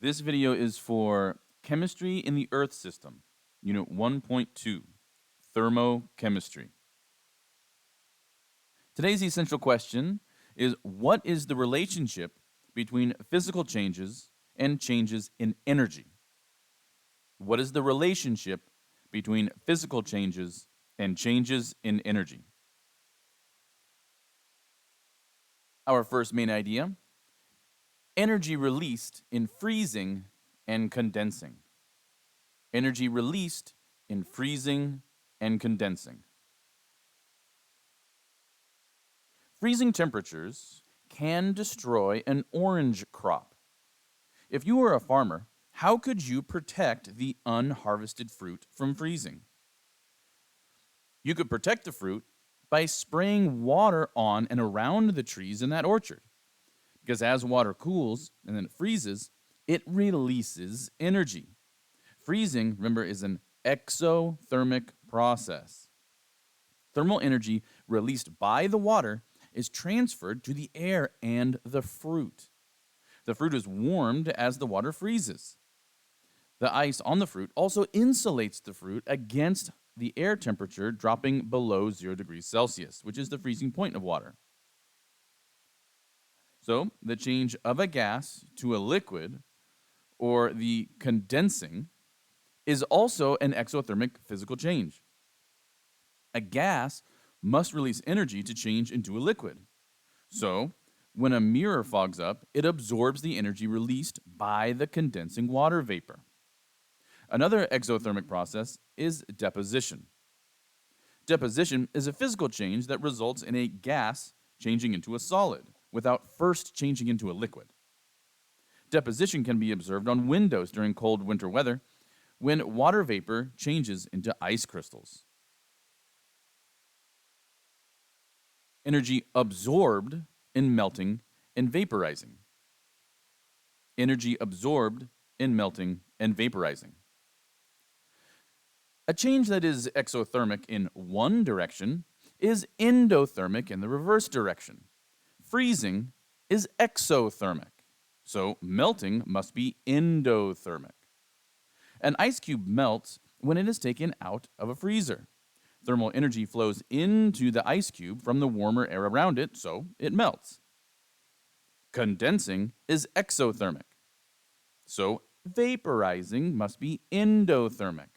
This video is for Chemistry in the Earth System, Unit 1.2, Thermochemistry. Today's essential question is, what is the relationship between physical changes and changes in energy? What is the relationship between physical changes and changes in energy? Our first main idea: energy released in freezing and condensing. Energy released in freezing and condensing. Freezing temperatures can destroy an orange crop. If you were a farmer, how could you protect the unharvested fruit from freezing? You could protect the fruit by spraying water on and around the trees in that orchard. Because as water cools and then it freezes, it releases energy. Freezing, remember, is an exothermic process. Thermal energy released by the water is transferred to the air and the fruit. The fruit is warmed as the water freezes. The ice on the fruit also insulates the fruit against the air temperature dropping below 0 degrees Celsius, which is the freezing point of water. So, the change of a gas to a liquid, or the condensing, is also an exothermic physical change. A gas must release energy to change into a liquid. So, when a mirror fogs up, it absorbs the energy released by the condensing water vapor. Another exothermic process is deposition. Deposition is a physical change that results in a gas changing into a solid without first changing into a liquid. Deposition can be observed on windows during cold winter weather when water vapor changes into ice crystals. Energy absorbed in melting and vaporizing. Energy absorbed in melting and vaporizing. A change that is exothermic in one direction is endothermic in the reverse direction. Freezing is exothermic, so melting must be endothermic. An ice cube melts when it is taken out of a freezer. Thermal energy flows into the ice cube from the warmer air around it, so it melts. Condensing is exothermic, so vaporizing must be endothermic.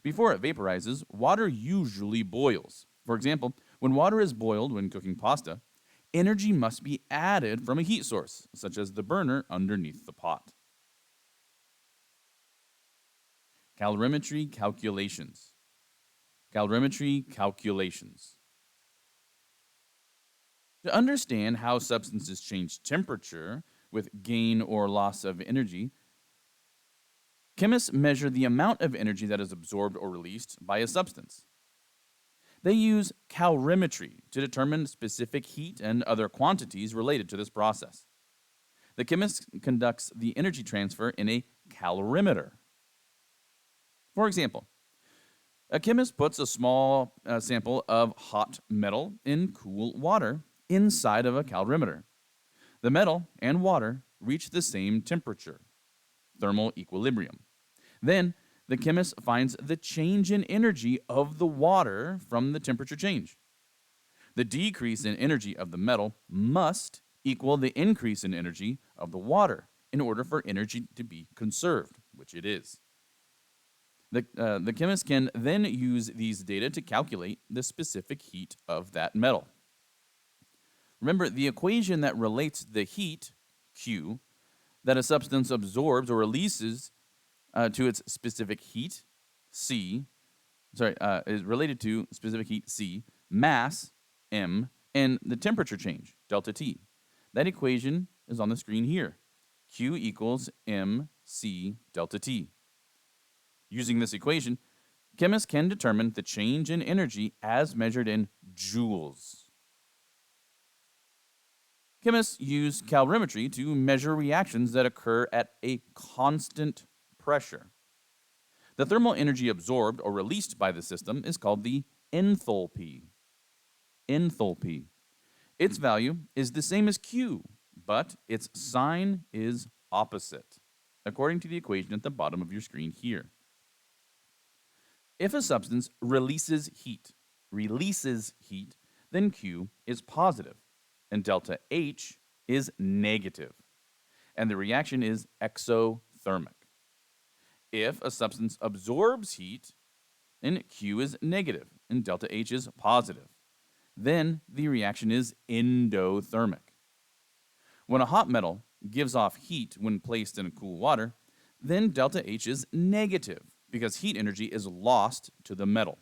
Before it vaporizes, water usually boils. For example, when water is boiled when cooking pasta, energy must be added from a heat source, such as the burner underneath the pot. Calorimetry calculations. Calorimetry calculations. To understand how substances change temperature with gain or loss of energy, chemists measure the amount of energy that is absorbed or released by a substance. They use calorimetry to determine specific heat and other quantities related to this process. The chemist conducts the energy transfer in a calorimeter. For example, a chemist puts a small sample of hot metal in cool water inside of a calorimeter. The metal and water reach the same temperature, thermal equilibrium. Then, the chemist finds the change in energy of the water from the temperature change. The decrease in energy of the metal must equal the increase in energy of the water in order for energy to be conserved, which it is. The chemist can then use these data to calculate the specific heat of that metal. Remember, the equation that relates the heat, Q, that a substance absorbs or releases to its specific heat, is related to specific heat, C, mass, M, and the temperature change, delta T. That equation is on the screen here. Q equals mc delta T. Using this equation, chemists can determine the change in energy as measured in joules. Chemists use calorimetry to measure reactions that occur at a constant pressure. The thermal energy absorbed or released by the system is called the enthalpy. Enthalpy. Its value is the same as Q, but its sign is opposite. according to the equation at the bottom of your screen here. If a substance releases heat, then Q is positive and delta H is negative, and the reaction is exothermic. If a substance absorbs heat, then Q is negative and delta H is positive. Then the reaction is endothermic. When a hot metal gives off heat when placed in cool water, then delta H is negative because heat energy is lost to the metal.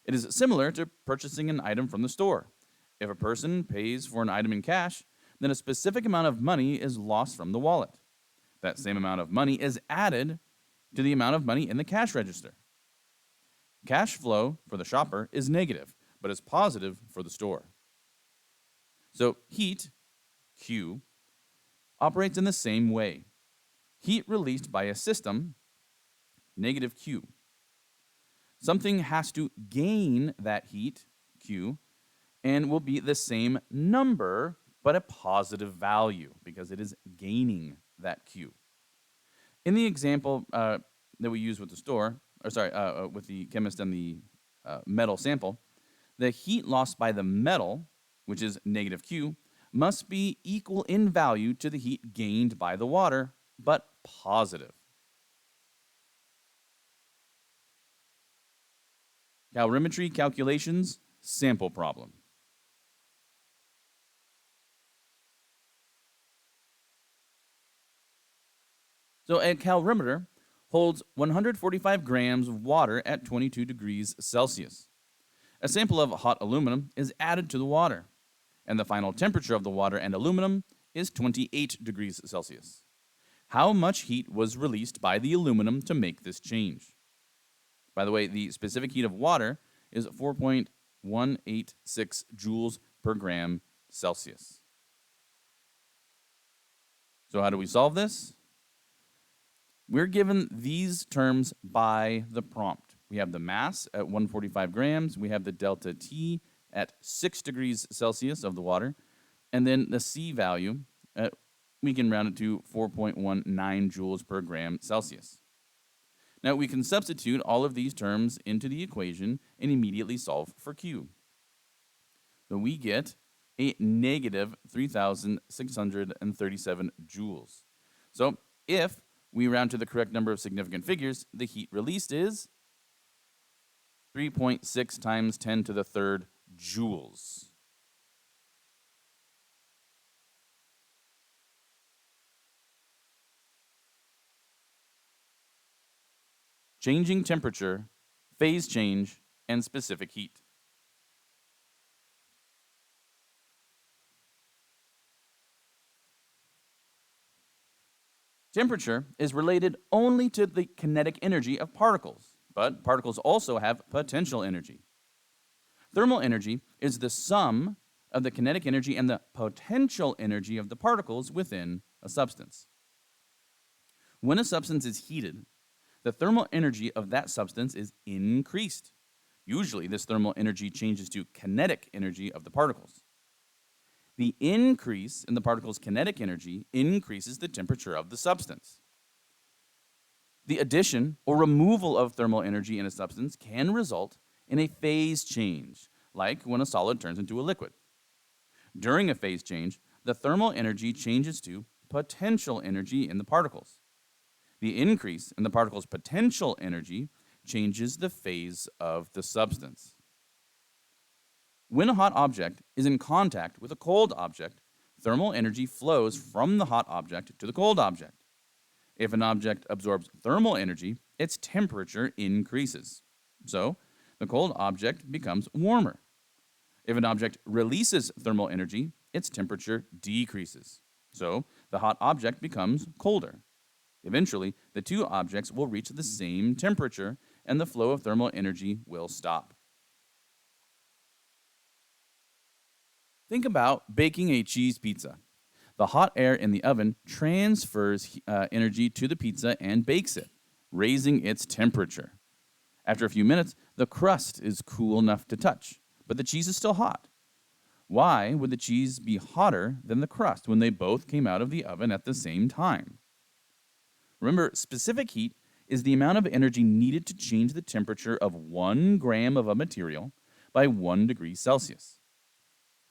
It is similar to purchasing an item from the store. If a person pays for an item in cash, then a specific amount of money is lost from the wallet. That same amount of money is added to the amount of money in the cash register. Cash flow for the shopper is negative, but is positive for the store. So heat, Q, operates in the same way. Heat released by a system, negative Q. Something has to gain that heat, Q, and will be the same number, but a positive value because it is gaining that Q. In the example that we use with with the chemist and the metal sample, the heat lost by the metal, which is negative Q, must be equal in value to the heat gained by the water, but positive. Calorimetry calculations, sample problem. So a calorimeter holds 145 grams of water at 22 degrees Celsius. A sample of hot aluminum is added to the water, and the final temperature of the water and aluminum is 28 degrees Celsius. How much heat was released by the aluminum to make this change? By the way, the specific heat of water is 4.186 joules per gram Celsius. So how do we solve this? We're given these terms by the prompt. We have the mass at 145 grams. We have the delta T at 6 degrees Celsius of the water. And then the C value, we can round it to 4.19 joules per gram Celsius. Now we can substitute all of these terms into the equation and immediately solve for Q. So we get a negative 3,637 joules. So if we round to the correct number of significant figures, the heat released is 3.6 times 10 to the third joules. Changing temperature, phase change, and specific heat. Temperature is related only to the kinetic energy of particles, but particles also have potential energy. Thermal energy is the sum of the kinetic energy and the potential energy of the particles within a substance. When a substance is heated, the thermal energy of that substance is increased. Usually, this thermal energy changes to kinetic energy of the particles. The increase in the particle's kinetic energy increases the temperature of the substance. The addition or removal of thermal energy in a substance can result in a phase change, like when a solid turns into a liquid. During a phase change, the thermal energy changes to potential energy in the particles. The increase in the particle's potential energy changes the phase of the substance. When a hot object is in contact with a cold object, thermal energy flows from the hot object to the cold object. If an object absorbs thermal energy, its temperature increases. So, the cold object becomes warmer. If an object releases thermal energy, its temperature decreases. So, the hot object becomes colder. Eventually, the two objects will reach the same temperature, and the flow of thermal energy will stop. Think about baking a cheese pizza. The hot air in the oven transfers energy to the pizza and bakes it, raising its temperature. After a few minutes, the crust is cool enough to touch, but the cheese is still hot. Why would the cheese be hotter than the crust when they both came out of the oven at the same time? Remember, specific heat is the amount of energy needed to change the temperature of 1 gram of a material by 1 degree Celsius.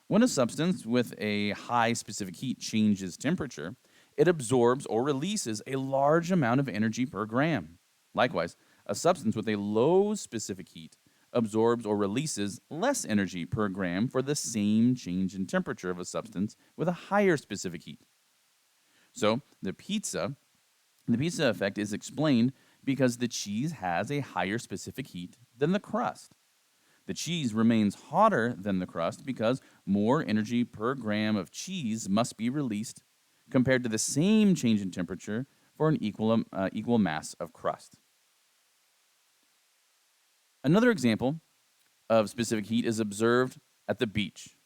When a substance with a high specific heat changes temperature, it absorbs or releases a large amount of energy per gram. Likewise, a substance with a low specific heat absorbs or releases less energy per gram for the same change in temperature of a substance with a higher specific heat. So, the pizza effect is explained because the cheese has a higher specific heat than the crust. The cheese remains hotter than the crust because more energy per gram of cheese must be released compared to the same change in temperature for an equal mass of crust. Another example of specific heat is observed at the beach.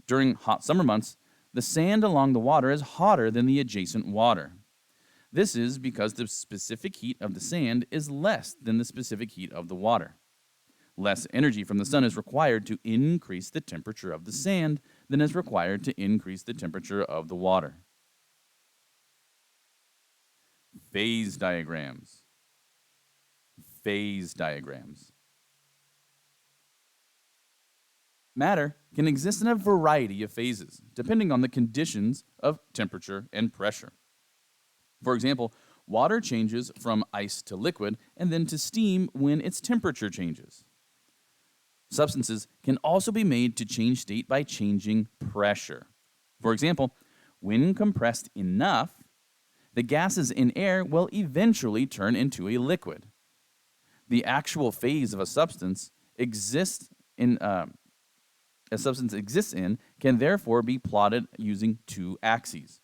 During hot summer months, the sand along the water is hotter than the adjacent water. This is because the specific heat of the sand is less than the specific heat of the water. Less energy from the sun is required to increase the temperature of the sand than is required to increase the temperature of the water. Phase diagrams. Phase diagrams. Matter can exist in a variety of phases, depending on the conditions of temperature and pressure. For example, water changes from ice to liquid and then to steam when its temperature changes. Substances can also be made to change state by changing pressure. For example, when compressed enough, the gases in air will eventually turn into a liquid. The actual phase of a substance exists in can therefore be plotted using two axes.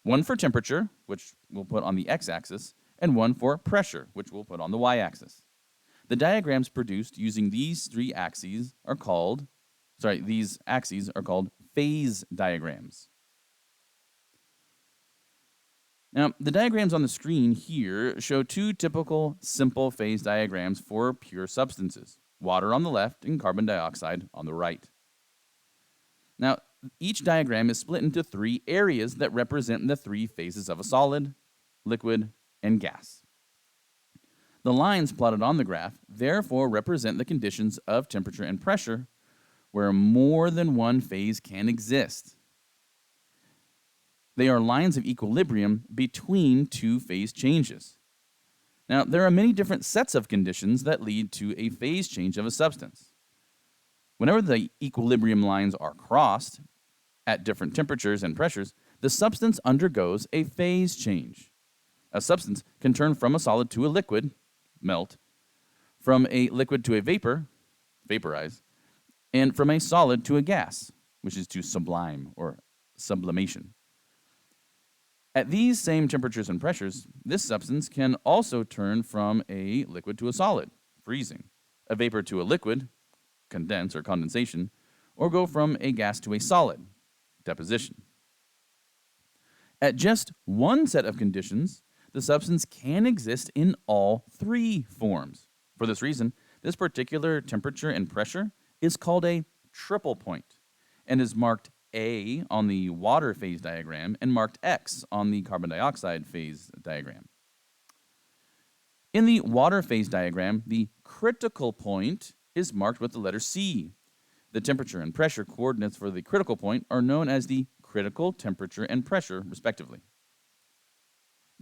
One for temperature, which we'll put on the x-axis, and one for pressure, which we'll put on the y-axis. The diagrams produced using these axes are called phase diagrams. Now, the diagrams on the screen here show two typical simple phase diagrams for pure substances, water on the left and carbon dioxide on the right. Now, each diagram is split into three areas that represent the three phases of a solid, liquid, and gas. The lines plotted on the graph therefore represent the conditions of temperature and pressure where more than one phase can exist. They are lines of equilibrium between two phase changes. Now, there are many different sets of conditions that lead to a phase change of a substance. Whenever the equilibrium lines are crossed at different temperatures and pressures, the substance undergoes a phase change. A substance can turn from a solid to a liquid, melt, from a liquid to a vapor, vaporize, and from a solid to a gas, which is to sublime or sublimation. At these same temperatures and pressures, this substance can also turn from a liquid to a solid, freezing, a vapor to a liquid, condense or condensation, or go from a gas to a solid, deposition. At just one set of conditions, the substance can exist in all three forms. For this reason, this particular temperature and pressure is called a triple point and is marked A on the water phase diagram and marked X on the carbon dioxide phase diagram. In the water phase diagram, the critical point is marked with the letter C. The temperature and pressure coordinates for the critical point are known as the critical temperature and pressure, respectively.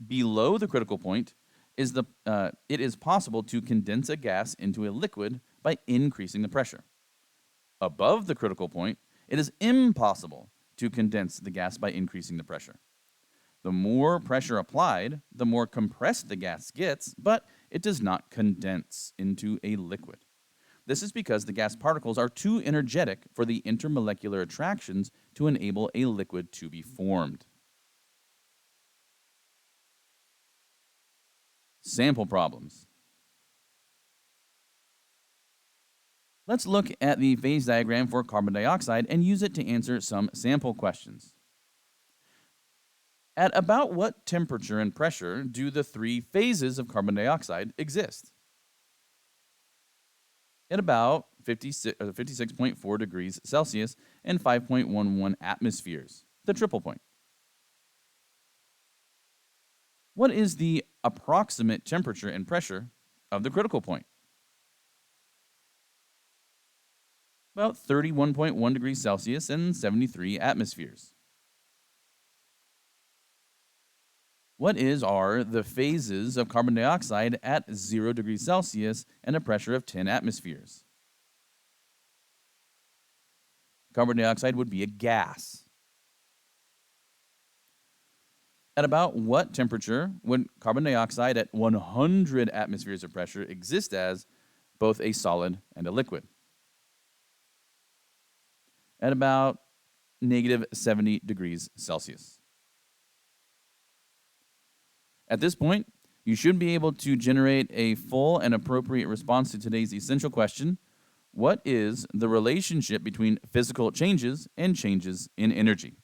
Below the critical point it is possible to condense a gas into a liquid by increasing the pressure. Above the critical point, it is impossible to condense the gas by increasing the pressure. The more pressure applied, the more compressed the gas gets, but it does not condense into a liquid. This is because the gas particles are too energetic for the intermolecular attractions to enable a liquid to be formed. Sample problems. Let's look at the phase diagram for carbon dioxide and use it to answer some sample questions. At about what temperature and pressure do the three phases of carbon dioxide exist? At about 56.4 degrees Celsius and 5.11 atmospheres, the triple point. What is the approximate temperature and pressure of the critical point? About 31.1 degrees Celsius and 73 atmospheres. What are the phases of carbon dioxide at 0 degrees Celsius and a pressure of 10 atmospheres? Carbon dioxide would be a gas. At about what temperature would carbon dioxide at 100 atmospheres of pressure exist as both a solid and a liquid? At about negative 70 degrees Celsius. At this point, you should be able to generate a full and appropriate response to today's essential question: what is the relationship between physical changes and changes in energy?